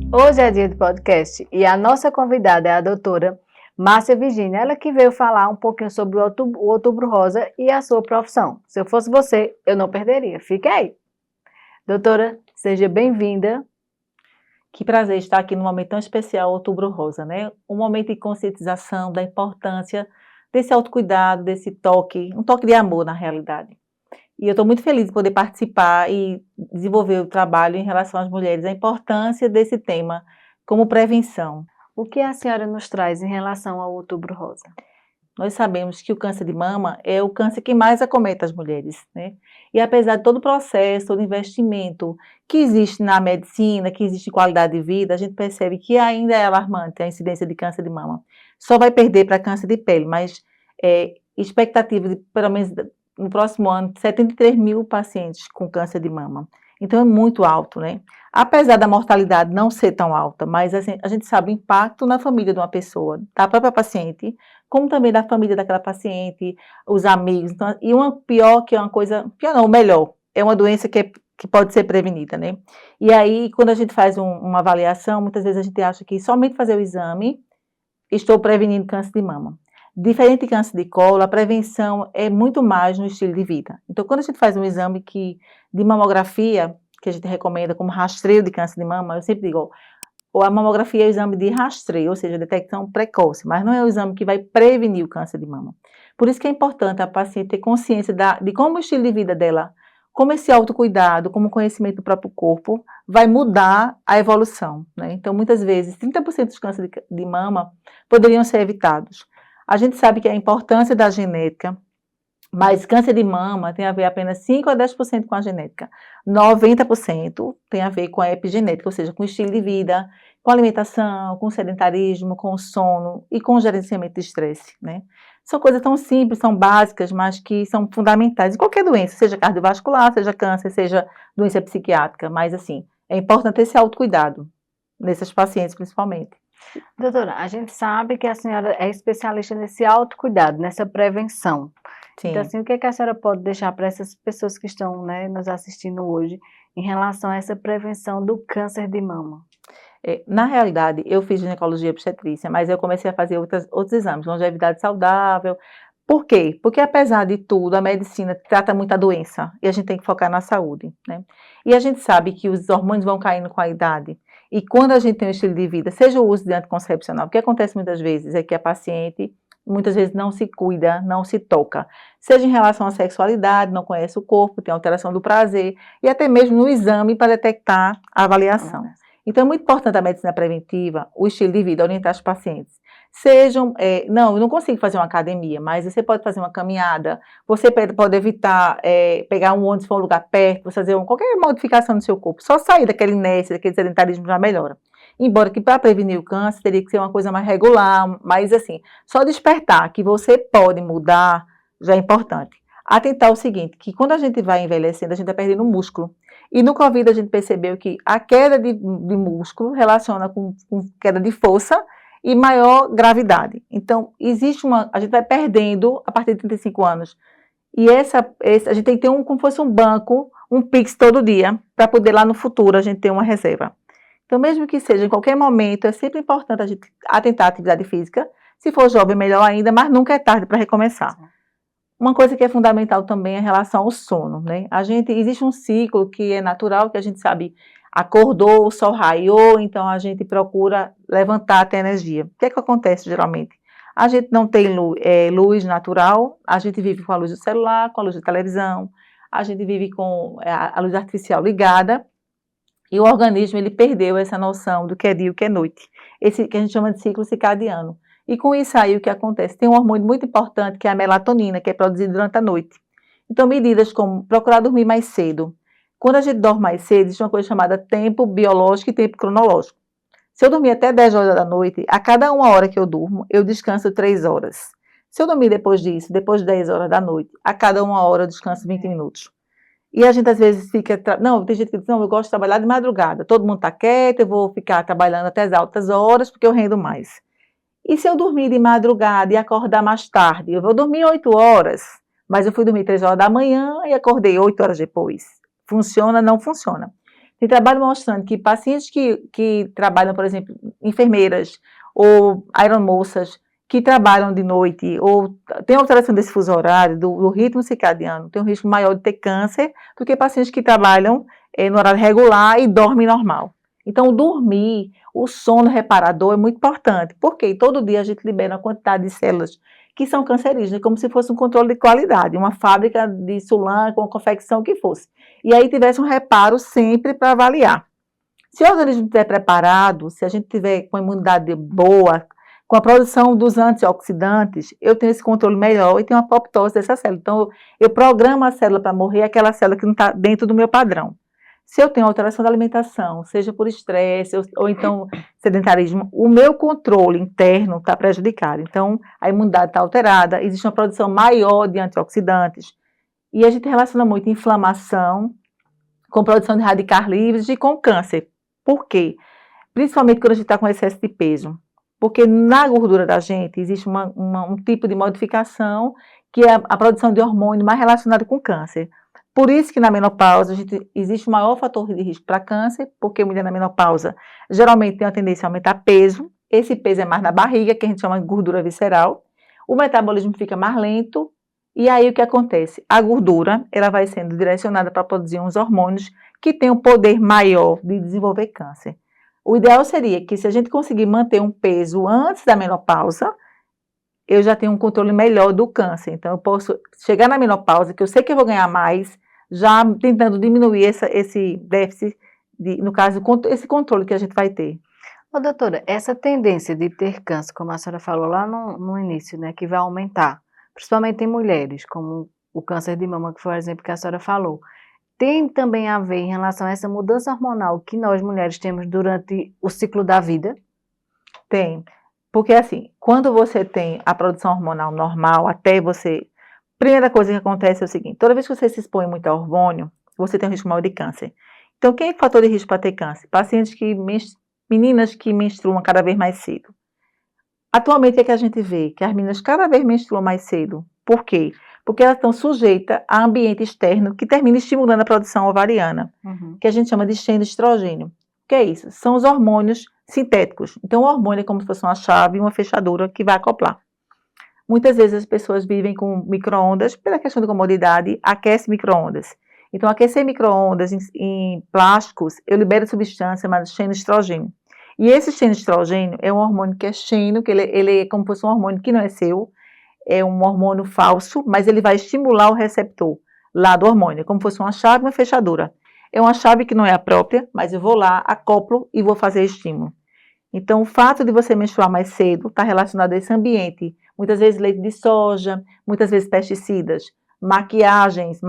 Hoje é dia de podcast e a nossa convidada é a doutora Márcia Virginia, ela que veio falar um pouquinho sobre o Outubro Rosa e a sua profissão. Se eu fosse você, eu não perderia. Fique aí. Doutora, seja bem-vinda. Que prazer estar aqui num momento tão especial, Outubro Rosa, né? Um momento de conscientização da importância desse autocuidado, desse toque, um toque de amor na realidade. E eu estou muito feliz de poder participar e desenvolver o trabalho em relação às mulheres, a importância desse tema como prevenção. O que a senhora nos traz em relação ao Outubro Rosa? Nós sabemos que o câncer de mama é o câncer que mais acomete as mulheres, né? E apesar de todo o processo, todo o investimento que existe na medicina, que existe em qualidade de vida, a gente percebe que ainda é alarmante a incidência de câncer de mama. Só vai perder para câncer de pele, mas expectativa de, pelo menos no próximo ano, 73 mil pacientes com câncer de mama. Então é muito alto, né? Apesar da mortalidade não ser tão alta, mas assim, a gente sabe o impacto na família de uma pessoa, da própria paciente, como também da família daquela paciente, os amigos. Então, e uma pior que é uma coisa, pior não, melhor, é uma doença que pode ser prevenida, né? E aí, quando a gente faz uma avaliação, muitas vezes a gente acha que somente fazer o exame, estou prevenindo câncer de mama. Diferente de câncer de colo, a prevenção é muito mais no estilo de vida. Então, quando a gente faz um exame de mamografia, que a gente recomenda como rastreio de câncer de mama, eu sempre digo, a mamografia é o exame de rastreio, ou seja, detecção precoce, mas não é o exame que vai prevenir o câncer de mama. Por isso que é importante a paciente ter consciência de como o estilo de vida dela, como esse autocuidado, como o conhecimento do próprio corpo, vai mudar a evolução, né? Então, muitas vezes, 30% dos cânceres de mama poderiam ser evitados. A gente sabe que a importância da genética, mas câncer de mama tem a ver apenas 5 a 10% com a genética. 90% tem a ver com a epigenética, ou seja, com o estilo de vida, com a alimentação, com o sedentarismo, com o sono e com o gerenciamento de estresse, né? São coisas tão simples, são básicas, mas que são fundamentais em qualquer doença, seja cardiovascular, seja câncer, seja doença psiquiátrica, mas assim, é importante esse autocuidado, nesses pacientes principalmente. Doutora, a gente sabe que a senhora é especialista nesse autocuidado, nessa prevenção. Sim. Então, assim, o que é que a senhora pode deixar para essas pessoas que estão, né, nos assistindo hoje em relação a essa prevenção do câncer de mama? Na realidade, eu fiz ginecologia e obstetrícia, mas eu comecei a fazer outros exames, longevidade saudável. Por quê? Porque apesar de tudo, a medicina trata muita doença e a gente tem que focar na saúde, né? E a gente sabe que os hormônios vão caindo com a idade. E quando a gente tem um estilo de vida, seja o uso de anticoncepcional, o que acontece muitas vezes é que a paciente muitas vezes não se cuida, não se toca. Seja em relação à sexualidade, não conhece o corpo, tem alteração do prazer, e até mesmo no exame para detectar a avaliação. Então, é muito importante a medicina preventiva, o estilo de vida, orientar os pacientes. Não, eu não consigo fazer uma academia, mas você pode fazer uma caminhada, você pode evitar pegar um ônibus para um lugar perto, você fazer qualquer modificação no seu corpo, só sair daquele inércia, daquele sedentarismo já melhora. Embora que para prevenir o câncer teria que ser uma coisa mais regular, mas assim, só despertar que você pode mudar já é importante. Atentar o seguinte, que quando a gente vai envelhecendo, a gente vai perdendo músculo. E no Covid a gente percebeu que a queda de músculo relaciona com queda de força e maior gravidade. Então, a gente vai perdendo a partir de 35 anos. E a gente tem que ter como fosse um banco, um Pix todo dia, para poder lá no futuro a gente ter uma reserva. Então, mesmo que seja em qualquer momento, é sempre importante a gente atentar à atividade física. Se for jovem, melhor ainda, mas nunca é tarde para recomeçar. Uma coisa que é fundamental também é em relação ao sono, né? Existe um ciclo que é natural, que a gente sabe, acordou, o sol raiou, então a gente procura levantar até energia. O que é que acontece geralmente? A gente não tem luz natural, a gente vive com a luz do celular, com a luz da televisão, a gente vive com a luz artificial ligada, e o organismo ele perdeu essa noção do que é dia e o que é noite. Esse que a gente chama de ciclo circadiano. E com isso aí o que acontece? Tem um hormônio muito importante que é a melatonina, que é produzido durante a noite. Então medidas como procurar dormir mais cedo. Quando a gente dorme mais cedo, existe uma coisa chamada tempo biológico e tempo cronológico. Se eu dormir até 10 horas da noite, a cada 1 hora que eu durmo, eu descanso 3 horas. Se eu dormir depois disso, depois de 10 horas da noite, a cada 1 hora eu descanso 20 minutos. E a gente às vezes fica, não, tem gente que diz, não, eu gosto de trabalhar de madrugada, todo mundo está quieto, eu vou ficar trabalhando até as altas horas porque eu rendo mais. E se eu dormir de madrugada e acordar mais tarde? Eu vou dormir 8 horas, mas eu fui dormir 3 horas da manhã e acordei 8 horas depois. Funciona, não funciona. Tem trabalho mostrando que pacientes que trabalham, por exemplo, enfermeiras ou aeromoças que trabalham de noite ou têm alteração desse fuso horário, do ritmo circadiano, tem um risco maior de ter câncer do que pacientes que trabalham no horário regular e dormem normal. Então, dormir, o sono reparador é muito importante, porque todo dia a gente libera uma quantidade de células que são cancerígenas, como se fosse um controle de qualidade, uma fábrica de Sulan, com uma confecção que fosse. E aí tivesse um reparo sempre para avaliar. Se o organismo estiver preparado, se a gente tiver com a imunidade boa, com a produção dos antioxidantes, eu tenho esse controle melhor e tenho uma apoptose dessa célula. Então, eu programo a célula para morrer, aquela célula que não está dentro do meu padrão. Se eu tenho alteração da alimentação, seja por estresse ou então sedentarismo, o meu controle interno está prejudicado. Então, a imunidade está alterada, existe uma produção maior de antioxidantes. E a gente relaciona muito inflamação com produção de radicais livres e com câncer. Por quê? Principalmente quando a gente está com excesso de peso. Porque na gordura da gente existe um tipo de modificação que é a produção de hormônio mais relacionado com câncer. Por isso que na menopausa existe um maior fator de risco para câncer, porque a mulher na menopausa geralmente tem a tendência a aumentar peso. Esse peso é mais na barriga, que a gente chama de gordura visceral. O metabolismo fica mais lento. E aí o que acontece? A gordura ela vai sendo direcionada para produzir uns hormônios que têm um poder maior de desenvolver câncer. O ideal seria que se a gente conseguir manter um peso antes da menopausa, eu já tenho um controle melhor do câncer. Então eu posso chegar na menopausa, que eu sei que eu vou ganhar mais, já tentando diminuir esse déficit, no caso, esse controle que a gente vai ter. Ô, doutora, essa tendência de ter câncer, como a senhora falou lá no início, né, que vai aumentar, principalmente em mulheres, como o câncer de mama, que foi o exemplo que a senhora falou, tem também a ver em relação a essa mudança hormonal que nós mulheres temos durante o ciclo da vida? Tem, porque assim, quando você tem a produção hormonal normal, até você... Primeira coisa que acontece é o seguinte, toda vez que você se expõe muito a hormônio, você tem um risco maior de câncer. Então, quem é o fator de risco para ter câncer? Pacientes meninas que menstruam cada vez mais cedo. Atualmente é que a gente vê que as meninas cada vez menstruam mais cedo. Por quê? Porque elas estão sujeitas a ambiente externo que termina estimulando a produção ovariana, que a gente chama de estrogênio. O que é isso? São os hormônios sintéticos. Então, o hormônio é como se fosse uma chave e uma fechadura que vai acoplar. Muitas vezes as pessoas vivem com micro-ondas, pela questão de comodidade, aquece micro-ondas. Então, aquecer micro-ondas em plásticos, eu libero substância chamada xenoestrogênio. E esse xenoestrogênio é um hormônio que é xeno, que ele é como se fosse um hormônio que não é seu, é um hormônio falso, mas ele vai estimular o receptor lá do hormônio, como se fosse uma chave e uma fechadura. É uma chave que não é a própria, mas eu vou lá, acoplo e vou fazer estímulo. Então, o fato de você menstruar mais cedo está relacionado a esse ambiente. Muitas vezes leite de soja, muitas vezes pesticidas, maquiagens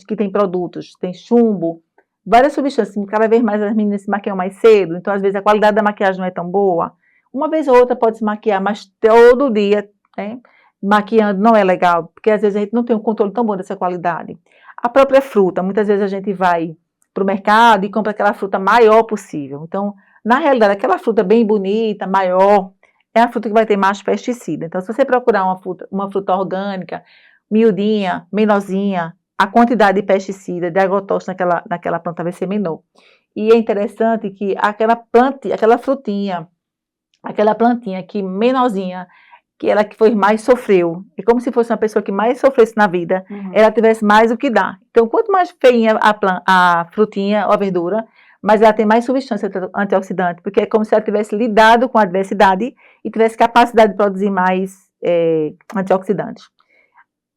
que têm produtos, tem chumbo, várias substâncias. Cada vez mais as meninas se maquiam mais cedo, então às vezes a qualidade da maquiagem não é tão boa. Uma vez ou outra pode se maquiar, mas todo dia, né, maquiando não é legal, porque às vezes a gente não tem um controle tão bom dessa qualidade. A própria fruta, muitas vezes a gente vai para o mercado e compra aquela fruta maior possível. Então, na realidade, aquela fruta bem bonita, maior, é a fruta que vai ter mais pesticida. Então, se você procurar uma fruta orgânica, miudinha, menorzinha, a quantidade de pesticida, de agrotóxico naquela planta vai ser menor. E é interessante que aquela plantinha que menorzinha, que ela que foi mais sofreu, é como se fosse uma pessoa que mais sofresse na vida, ela tivesse mais o que dar. Então, quanto mais feinha a frutinha ou a verdura, mas ela tem mais substância antioxidante, porque é como se ela tivesse lidado com a adversidade e tivesse capacidade de produzir mais antioxidantes.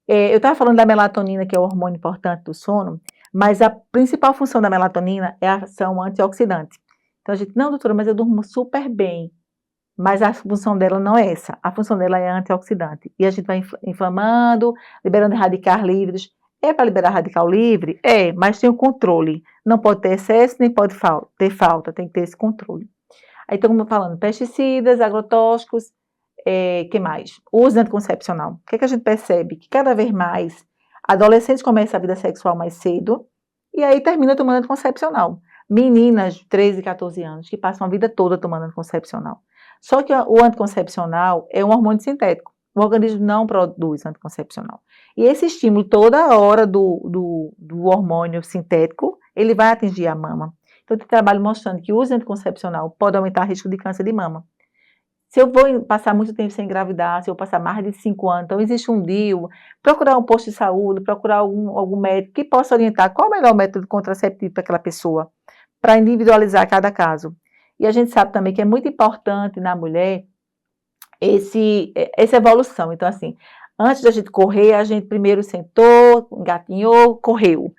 Eu estava falando da melatonina, que é o hormônio importante do sono, mas a principal função da melatonina é a ação antioxidante. Então a gente, não, doutora, mas eu durmo super bem, mas a função dela não é essa, a função dela é antioxidante. E a gente vai inflamando, liberando radicais livres. É para liberar radical livre? É, mas tem o controle. Não pode ter excesso, nem pode ter falta, tem que ter esse controle. Aí estamos falando pesticidas, agrotóxicos, que mais? Uso anticoncepcional. O que é que a gente percebe? Que cada vez mais adolescentes começam a vida sexual mais cedo e aí terminam tomando anticoncepcional. Meninas de 13, 14 anos que passam a vida toda tomando anticoncepcional. Só que o anticoncepcional é um hormônio sintético. O organismo não produz anticoncepcional. E esse estímulo toda hora do hormônio sintético, ele vai atingir a mama. Então, tem trabalho mostrando que o uso anticoncepcional pode aumentar o risco de câncer de mama. Se eu vou passar muito tempo sem engravidar, se eu passar mais de 5 anos, então existe um DIU, procurar um posto de saúde, procurar algum médico que possa orientar qual é o melhor método contraceptivo para aquela pessoa, para individualizar cada caso. E a gente sabe também que é muito importante na mulher essa evolução. Então, assim, antes da gente correr, a gente primeiro sentou, engatinhou, correu.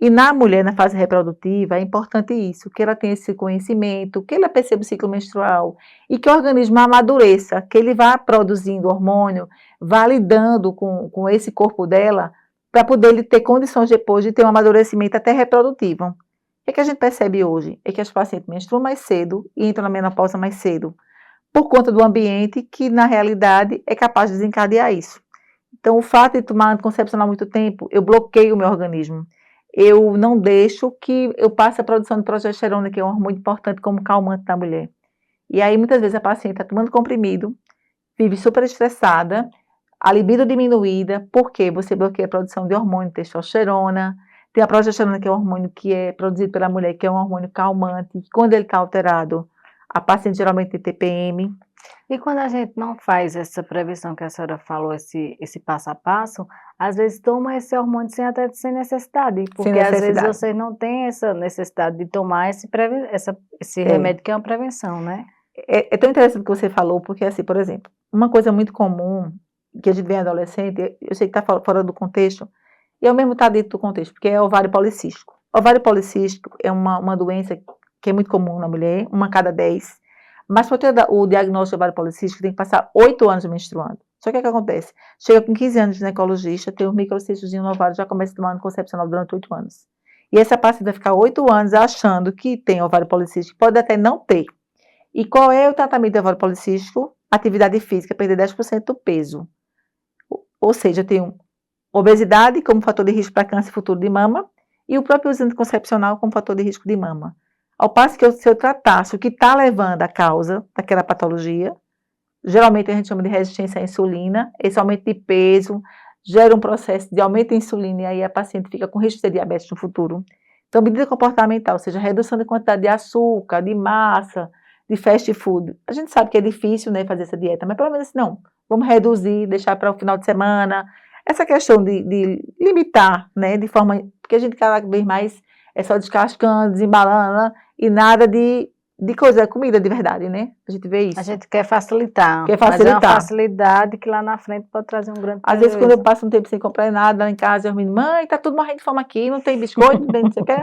E na mulher, na fase reprodutiva, é importante isso, que ela tenha esse conhecimento, que ela perceba o ciclo menstrual e que o organismo amadureça, que ele vá produzindo hormônio, vá lidando com esse corpo dela, para poder ele ter condições depois de ter um amadurecimento até reprodutivo. O que a gente percebe hoje? É que as pacientes menstruam mais cedo e entram na menopausa mais cedo, por conta do ambiente que, na realidade, é capaz de desencadear isso. Então, o fato de tomar anticoncepcional há muito tempo, eu bloqueio o meu organismo. Eu não deixo que eu passe a produção de progesterona, que é um hormônio importante como calmante da mulher. E aí, muitas vezes, a paciente está tomando comprimido, vive super estressada, a libido diminuída, porque você bloqueia a produção de hormônio de testosterona, tem a progesterona, que é um hormônio que é produzido pela mulher, que é um hormônio calmante, e quando ele está alterado, a paciente geralmente tem TPM. E quando a gente não faz essa prevenção que a senhora falou, esse passo a passo, às vezes toma esse hormônio sem necessidade, porque às vezes você não tem essa necessidade de tomar esse remédio que é uma prevenção, né? É tão interessante o que você falou, porque assim, por exemplo, uma coisa muito comum que a gente vê em adolescente, eu sei que está fora do contexto, e ao mesmo está dentro do contexto, porque é ovário policístico. Ovário policístico é uma doença que é muito comum na mulher, 1 a cada 10. Mas para ter o diagnóstico de ovário policístico, tem que passar 8 anos menstruando. Só que o que acontece? Chega com 15 anos de ginecologista, tem um microcistozinho no ovário, já começa a tomar anticoncepcional durante 8 anos. E essa paciente vai ficar 8 anos achando que tem ovário policístico, pode até não ter. E qual é o tratamento de ovário policístico? Atividade física, perder 10% do peso. Ou seja, eu tenho obesidade como fator de risco para câncer futuro de mama e o próprio uso anticoncepcional como fator de risco de mama. Ao passo que se eu tratasse o que está levando à causa daquela patologia, geralmente a gente chama de resistência à insulina, esse aumento de peso gera um processo de aumento de insulina e aí a paciente fica com risco de ter diabetes no futuro. Então, medida comportamental, ou seja, redução da quantidade de açúcar, de massa, de fast food. A gente sabe que é difícil, né, fazer essa dieta, mas pelo menos assim, não, vamos reduzir, deixar para o final de semana. Essa questão de limitar, né, de forma, porque a gente cada vez mais é só descascando, desembalando, e nada de coisa, comida de verdade, né? A gente vê isso. A gente quer facilitar. Quer facilitar. Mas é uma facilidade que lá na frente pode trazer um grande prejuízo. Às vezes, quando eu passo um tempo sem comprar nada lá em casa, eu me digo, mãe, tá tudo morrendo de fome aqui, não tem biscoito, não tem não sei o que.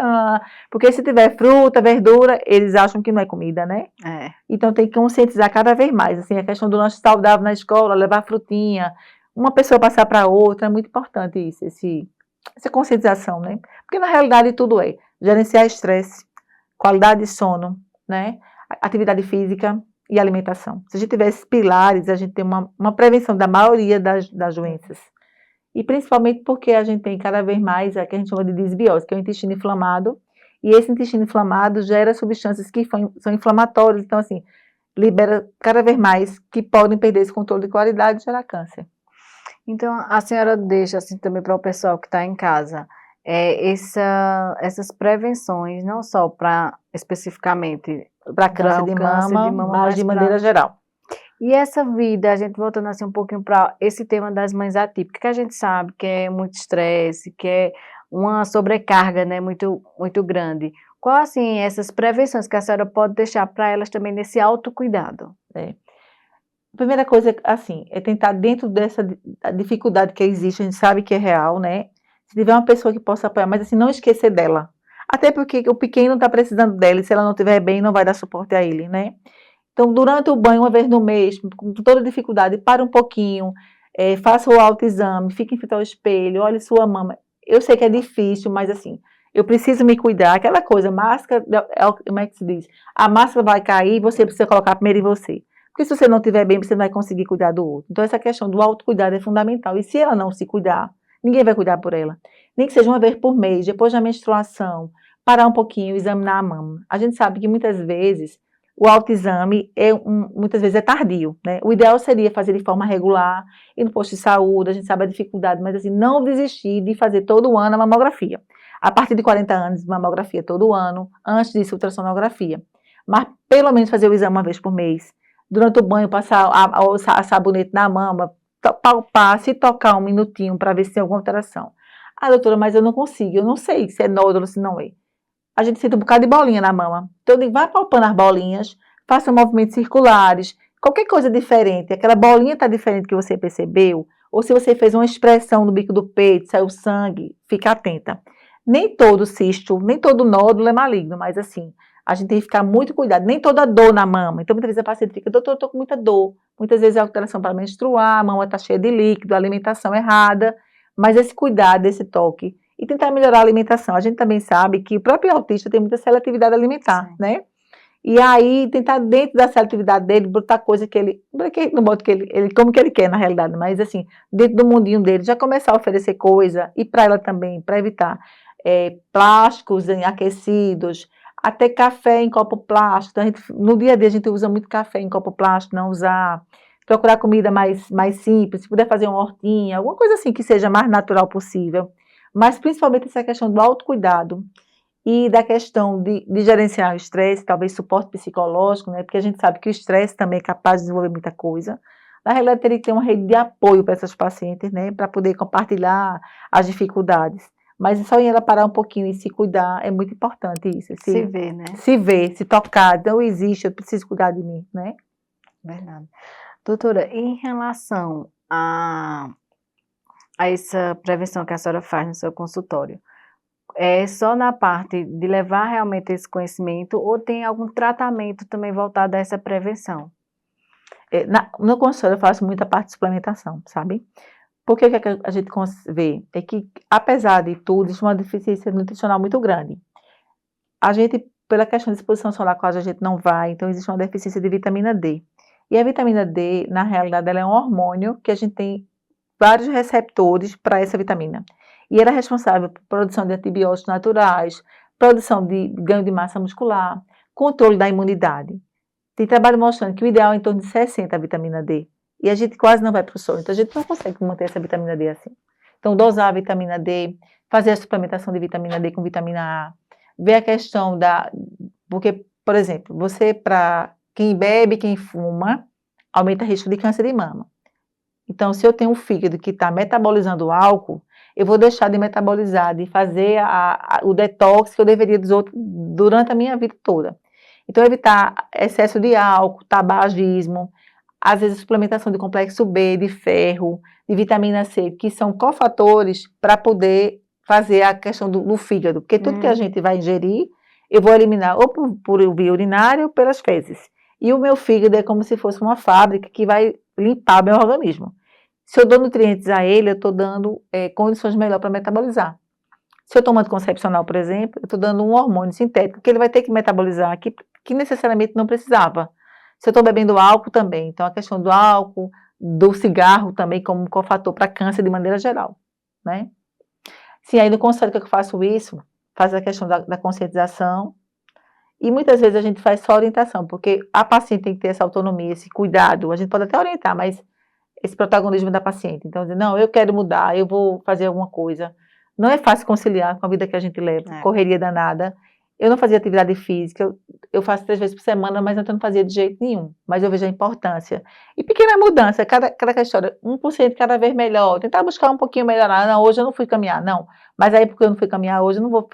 Porque se tiver fruta, verdura, eles acham que não é comida, né? É. Então tem que conscientizar cada vez mais, assim, a questão do lanche saudável na escola, levar frutinha, uma pessoa passar para outra, é muito importante isso, essa conscientização, né? Porque na realidade tudo é gerenciar estresse, qualidade de sono, né? Atividade física e alimentação. Se a gente tiver esses pilares, a gente tem uma prevenção da maioria das doenças. E principalmente porque a gente tem cada vez mais a que a gente chama de disbiose, que é o intestino inflamado, e esse intestino inflamado gera substâncias que são inflamatórias, então assim, libera cada vez mais que podem perder esse controle de qualidade e gerar câncer. Então, a senhora deixa assim também para o pessoal que está em casa, essas prevenções, não só para especificamente para câncer de mama, mas de maneira geral. E essa vida, a gente voltando assim um pouquinho para esse tema das mães atípicas, que a gente sabe que é muito estresse, que é uma sobrecarga, né, muito, muito grande. Qual, assim, essas prevenções que a senhora pode deixar para elas também nesse autocuidado? A primeira coisa, assim, é tentar dentro dessa dificuldade que existe, a gente sabe que é real, né? Se tiver uma pessoa que possa apoiar, mas assim, não esquecer dela. Até porque o pequeno está precisando dela, e se ela não estiver bem, não vai dar suporte a ele, né? Então, durante o banho, uma vez no mês, com toda dificuldade, para um pouquinho, faça o autoexame, fique em frente ao espelho, olhe sua mama. Eu sei que é difícil, mas assim, eu preciso me cuidar. Aquela coisa, máscara, como é que se diz? A máscara vai cair, você precisa colocar primeiro em você. Porque se você não estiver bem, você não vai conseguir cuidar do outro. Então, essa questão do autocuidado é fundamental. E se ela não se cuidar, ninguém vai cuidar por ela. Nem que seja uma vez por mês, depois da menstruação, parar um pouquinho, examinar a mama. A gente sabe que muitas vezes o autoexame muitas vezes é tardio, né? O ideal seria fazer de forma regular, ir no posto de saúde, a gente sabe a dificuldade, mas assim, não desistir de fazer todo ano a mamografia. A partir de 40 anos, mamografia todo ano. Antes disso, ultrassonografia. Mas pelo menos fazer o exame uma vez por mês. Durante o banho, passar a sabonete na mama, palpar, se tocar um minutinho para ver se tem alguma alteração. Ah, doutora, mas eu não consigo, eu não sei se é nódulo ou se não é. A gente sente um bocado de bolinha na mama. Então, eu digo, vai palpando as bolinhas, faça movimentos circulares, qualquer coisa diferente. Aquela bolinha está diferente que você percebeu, ou se você fez uma expressão no bico do peito, saiu sangue, fica atenta. Nem todo cisto, nem todo nódulo é maligno, mas assim, a gente tem que ficar muito cuidado. Nem toda dor na mama. Então, muitas vezes a paciente fica, doutor, eu estou com muita dor. Muitas vezes é alteração para menstruar, a mama está cheia de líquido, a alimentação errada. Mas esse cuidado, esse toque, e tentar melhorar a alimentação. A gente também sabe que o próprio autista tem muita seletividade alimentar, Sim. né? E aí, tentar dentro da seletividade dele, botar coisa que ele, não bota que ele come o que ele quer, na realidade, mas assim, dentro do mundinho dele, já começar a oferecer coisa, e para ela também, para evitar plásticos aquecidos, até café em copo plástico. Então, no dia a dia a gente usa muito café em copo plástico, não usar, procurar comida mais simples, se puder fazer uma hortinha, alguma coisa assim que seja mais natural possível, mas principalmente essa questão do autocuidado e da questão de gerenciar o estresse, talvez suporte psicológico, né, porque a gente sabe que o estresse também é capaz de desenvolver muita coisa. Na realidade, teria que ter uma rede de apoio para essas pacientes, né, para poder compartilhar as dificuldades. Mas só em ela parar um pouquinho e se cuidar é muito importante isso. Se ver, né? Se ver, se tocar, não existe, eu preciso cuidar de mim, né? Verdade. Doutora, em relação a essa prevenção que a senhora faz no seu consultório, é só na parte de levar realmente esse conhecimento ou tem algum tratamento também voltado a essa prevenção? No consultório eu faço muita parte de suplementação, sabe? Porque o que a gente vê é que, apesar de tudo, existe uma deficiência nutricional muito grande. A gente, pela questão de exposição solar, quase a gente não vai, então existe uma deficiência de vitamina D. E a vitamina D, na realidade, ela é um hormônio que a gente tem vários receptores para essa vitamina. E ela é responsável por produção de antibióticos naturais, produção de ganho de massa muscular, controle da imunidade. Tem trabalho mostrando que o ideal é em torno de 60 a vitamina D. E a gente quase não vai para o sol, então a gente não consegue manter essa vitamina D assim. Então, dosar a vitamina D, fazer a suplementação de vitamina D com vitamina A, ver a questão porque, por exemplo, para quem bebe, quem fuma, aumenta o risco de câncer de mama. Então, se eu tenho um fígado que está metabolizando álcool, eu vou deixar de metabolizar, de fazer o detox que eu deveria durante a minha vida toda. Então, evitar excesso de álcool, tabagismo, às vezes suplementação de complexo B, de ferro, de vitamina C, que são cofatores para poder fazer a questão do fígado, porque tudo que a gente vai ingerir, eu vou eliminar ou por via urinária ou pelas fezes. E o meu fígado é como se fosse uma fábrica que vai limpar meu organismo. Se eu dou nutrientes a ele, eu estou dando condições melhores para metabolizar. Se eu tomo anticoncepcional, por exemplo, eu estou dando um hormônio sintético que ele vai ter que metabolizar, que necessariamente não precisava. Se eu estou bebendo álcool também, então a questão do álcool, do cigarro também como cofator para câncer de maneira geral, né? Sim, aí no consultório que eu faço isso, faz a questão da conscientização, e muitas vezes a gente faz só orientação, porque a paciente tem que ter essa autonomia, esse cuidado, a gente pode até orientar, mas esse protagonismo da paciente. Então, dizer, não, eu quero mudar, eu vou fazer alguma coisa. Não é fácil conciliar com a vida que a gente leva, correria danada. Eu não fazia atividade física, eu faço 3 vezes por semana, mas eu não fazia de jeito nenhum. Mas eu vejo a importância. E pequena mudança, cada história, 1% cada vez melhor, tentar buscar um pouquinho melhorar. Não, hoje eu não fui caminhar, não. Mas aí, porque eu não fui caminhar hoje, eu não vou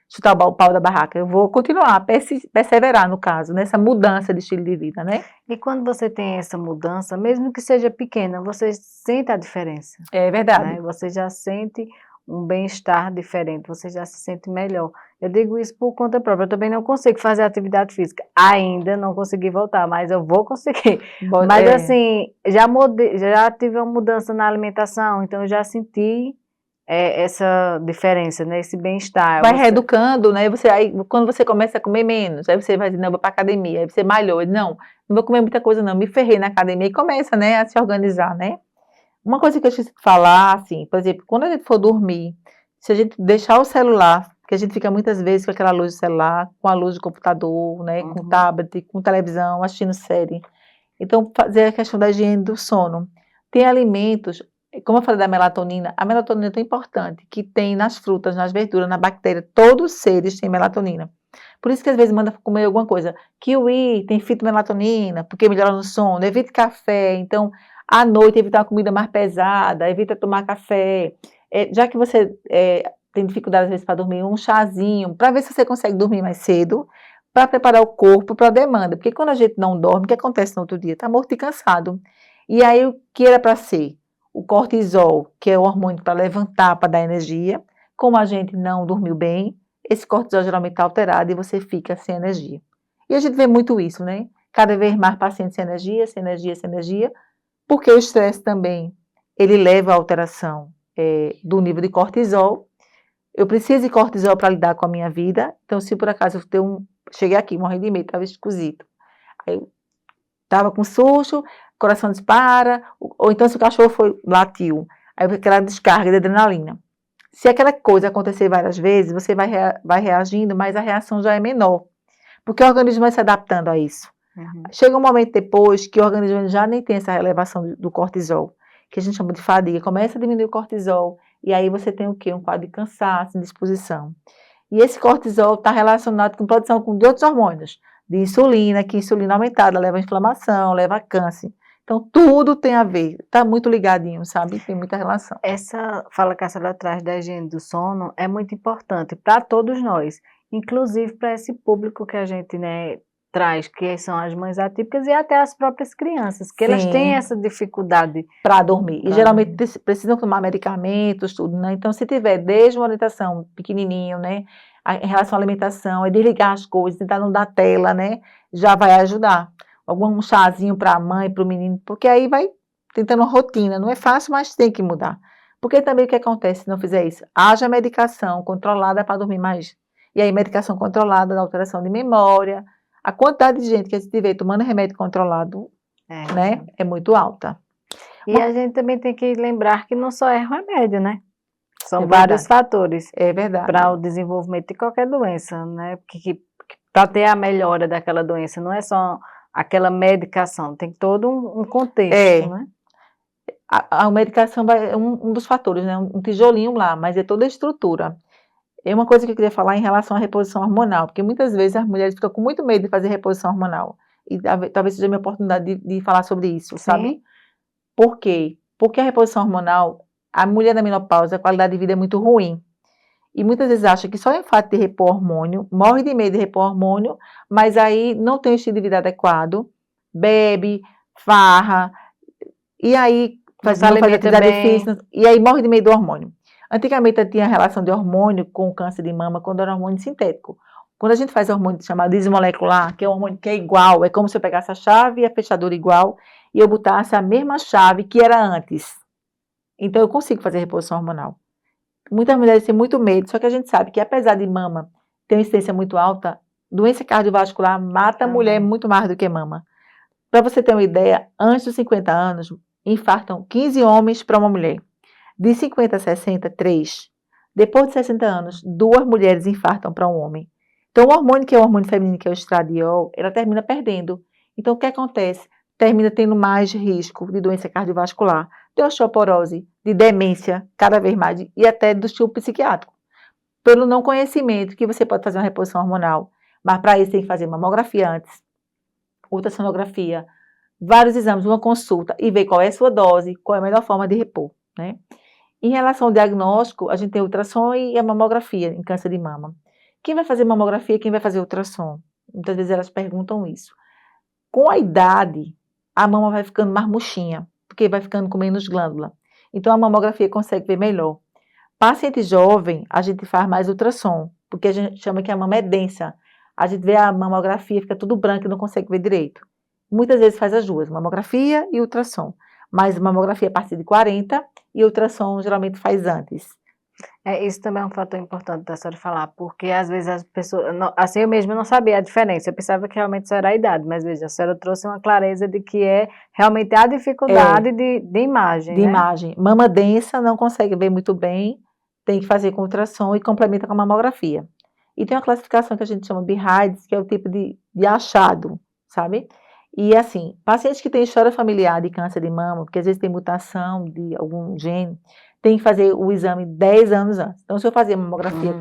chutar o pau da barraca. Eu vou continuar, perseverar, no caso, nessa mudança de estilo de vida, né? E quando você tem essa mudança, mesmo que seja pequena, você sente a diferença. É verdade. Né? Você já sente um bem-estar diferente, você já se sente melhor. Eu digo isso por conta própria, eu também não consigo fazer atividade física, ainda não consegui voltar, mas eu vou conseguir. Mas assim, já tive uma mudança na alimentação, então eu já senti essa diferença, né? Esse bem-estar. Vai reeducando, né? Aí, quando você começa a comer menos, aí você vai dizer, não, eu vou para academia, aí você malhou, não vou comer muita coisa não, me ferrei na academia, e começa, né, a se organizar, né? Uma coisa que eu esqueci de falar, assim, por exemplo, quando a gente for dormir, se a gente deixar o celular, porque a gente fica muitas vezes com aquela luz do celular, com a luz do computador, né, com tablet, com televisão, assistindo série. Então, fazer a questão da higiene do sono. Tem alimentos, como eu falei da melatonina, a melatonina é tão importante que tem nas frutas, nas verduras, na bactéria, todos os seres têm melatonina. Por isso que às vezes manda comer alguma coisa. Kiwi tem fitomelatonina, porque melhora no sono, evite café, então à noite evita uma comida mais pesada, evita tomar café. Já que você tem dificuldade às vezes para dormir, um chazinho, para ver se você consegue dormir mais cedo, para preparar o corpo para a demanda. Porque quando a gente não dorme, o que acontece no outro dia? Está morto e cansado. E aí o que era para ser? O cortisol, que é o hormônio para levantar, para dar energia, como a gente não dormiu bem, esse cortisol geralmente está alterado e você fica sem energia. E a gente vê muito isso, né? Cada vez mais pacientes sem energia, sem energia, sem energia, porque o estresse também, ele leva à alteração do nível de cortisol. Eu preciso de cortisol para lidar com a minha vida, então se por acaso cheguei aqui, morrendo de medo, estava esquisito. Aí eu estava com susto, coração dispara, ou então se o cachorro latiu, aí aquela descarga de adrenalina. Se aquela coisa acontecer várias vezes, você vai reagindo, mas a reação já é menor, porque o organismo vai se adaptando a isso. Uhum. Chega um momento depois que o organismo já nem tem essa elevação do cortisol, que a gente chama de fadiga, começa a diminuir o cortisol, e aí você tem o quê? Um quadro de cansaço, indisposição. E esse cortisol está relacionado com produção de outros hormônios, de insulina, que a insulina aumentada leva a inflamação, leva a câncer. Então, tudo tem a ver, está muito ligadinho, sabe? Tem muita relação. Essa fala que a senhora traz da higiene do sono é muito importante para todos nós, inclusive para esse público que a gente, né, traz, que são as mães atípicas e até as próprias crianças, que elas têm essa dificuldade para dormir. E geralmente precisam tomar medicamentos, tudo, né? Então, se tiver desde uma orientação pequenininho, né, em relação à alimentação, é desligar as coisas, tentar não dar tela, né, já vai ajudar. Algum chazinho para a mãe, para o menino, porque aí vai tentando uma rotina. Não é fácil, mas tem que mudar. Porque também o que acontece se não fizer isso? Haja medicação controlada para dormir mais. E aí, medicação controlada da alteração de memória. A quantidade de gente que a gente vê tomando remédio controlado, né, é muito alta. E a gente também tem que lembrar que não só é remédio, né? São vários fatores. É verdade. Para o desenvolvimento de qualquer doença, né? Porque para ter a melhora daquela doença, não é só aquela medicação, tem todo um contexto, né? A medicação é um dos fatores, né? Um tijolinho lá, mas é toda a estrutura. É uma coisa que eu queria falar em relação à reposição hormonal, porque muitas vezes as mulheres ficam com muito medo de fazer reposição hormonal. E talvez seja a minha oportunidade de falar sobre isso, sabe? Por quê? Porque a reposição hormonal, a mulher na menopausa, a qualidade de vida é muito ruim. E muitas vezes acha que só é o fato de repor hormônio, morre de medo de repor hormônio, mas aí não tem o estilo de vida adequado, bebe, farra, e aí faz atividade física, e aí morre de medo do hormônio. Antigamente tinha relação de hormônio com câncer de mama quando era hormônio sintético. Quando a gente faz hormônio chamado desmolecular, que é um hormônio que é igual, é como se eu pegasse a chave e a fechadura igual, e eu botasse a mesma chave que era antes. Então eu consigo fazer reposição hormonal. Muitas mulheres têm muito medo, só que a gente sabe que apesar de mama ter uma incidência muito alta, doença cardiovascular mata a mulher muito mais do que mama. Para você ter uma ideia, antes dos 50 anos, infartam 15 homens para uma mulher. De 50 a 60, 3. Depois de 60 anos, 2 mulheres infartam para um homem. Então, o hormônio que é o hormônio feminino, que é o estradiol, ela termina perdendo. Então, o que acontece? Termina tendo mais risco de doença cardiovascular, de osteoporose, de demência, cada vez mais, e até do tipo psiquiátrico. Pelo não conhecimento que você pode fazer uma reposição hormonal, mas para isso tem que fazer mamografia antes, ultrassonografia, vários exames, uma consulta, e ver qual é a sua dose, qual é a melhor forma de repor, né? Em relação ao diagnóstico, a gente tem o ultrassom e a mamografia em câncer de mama. Quem vai fazer mamografia, quem vai fazer ultrassom? Muitas vezes elas perguntam isso. Com a idade, a mama vai ficando mais murchinha, porque vai ficando com menos glândula. Então, a mamografia consegue ver melhor. Paciente jovem, a gente faz mais ultrassom, porque a gente chama que a mama é densa. A gente vê a mamografia, fica tudo branco e não consegue ver direito. Muitas vezes faz as duas, mamografia e ultrassom. Mas mamografia a partir de 40 e ultrassom geralmente faz antes. Isso também é um fator importante da senhora falar, porque às vezes as pessoas, assim eu mesma não sabia a diferença, eu pensava que realmente isso era a idade, mas veja, a senhora trouxe uma clareza de que é realmente a dificuldade de imagem, de imagem. Mama densa, não consegue ver muito bem, tem que fazer com ultrassom e complementa com a mamografia. E tem uma classificação que a gente chama BIRADS, que é o tipo de achado, sabe? E assim, pacientes que têm história familiar de câncer de mama, porque às vezes tem mutação de algum gene, tem que fazer o exame 10 anos antes. Então, se eu fazer mamografia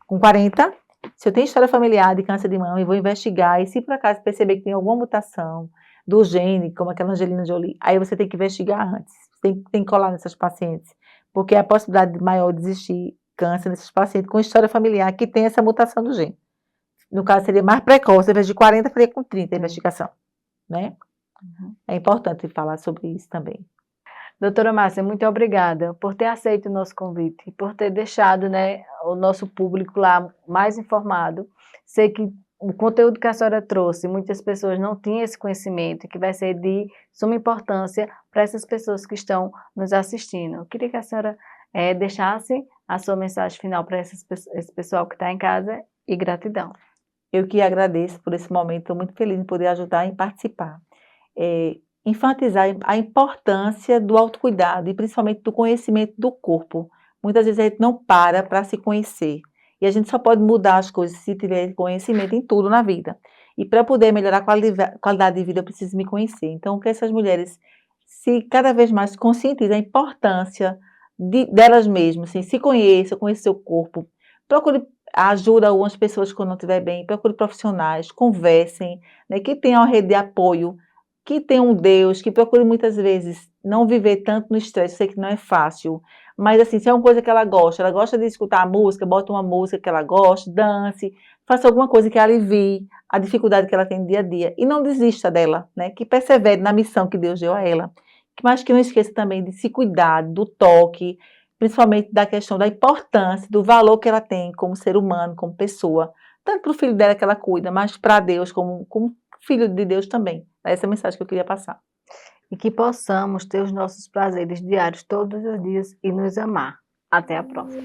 com 40, se eu tenho história familiar de câncer de mama, eu vou investigar, e se por acaso perceber que tem alguma mutação do gene, como aquela Angelina Jolie, aí você tem que investigar antes, tem que colar nessas pacientes, porque é a possibilidade maior de existir câncer nesses pacientes com história familiar que tem essa mutação do gene. No caso, seria mais precoce, ao invés de 40, faria com 30 a investigação, né? É importante falar sobre isso também. Doutora Márcia, muito obrigada por ter aceito o nosso convite e por ter deixado, né, o nosso público lá mais informado. Sei que o conteúdo que a senhora trouxe, muitas pessoas não tinham esse conhecimento, que vai ser de suma importância para essas pessoas que estão nos assistindo. Eu queria que a senhora deixasse a sua mensagem final para esse pessoal que está em casa e gratidão. Eu que agradeço por esse momento, estou muito feliz em poder ajudar e participar. Enfatizar a importância do autocuidado e principalmente do conhecimento do corpo. Muitas vezes a gente não para se conhecer. E a gente só pode mudar as coisas se tiver conhecimento em tudo na vida. E para poder melhorar a qualidade de vida, eu preciso me conhecer. Então, que essas mulheres se cada vez mais conscientizem a importância delas mesmas, assim, se conheçam, conheçam seu corpo. Procure ajuda algumas pessoas quando não estiver bem, procure profissionais, conversem, né, que tenham uma rede de apoio, que tenha um Deus, que procure muitas vezes não viver tanto no estresse, eu sei que não é fácil, mas assim, se é uma coisa que ela gosta de escutar a música, bota uma música que ela gosta, dance, faça alguma coisa que alivie a dificuldade que ela tem no dia a dia, e não desista dela, né, que persevere na missão que Deus deu a ela, mas que não esqueça também de se cuidar do toque, principalmente da questão da importância, do valor que ela tem como ser humano, como pessoa, tanto para o filho dela que ela cuida, mas para Deus como filho de Deus também. Essa é a mensagem que eu queria passar. E que possamos ter os nossos prazeres diários todos os dias e nos amar. Até a próxima.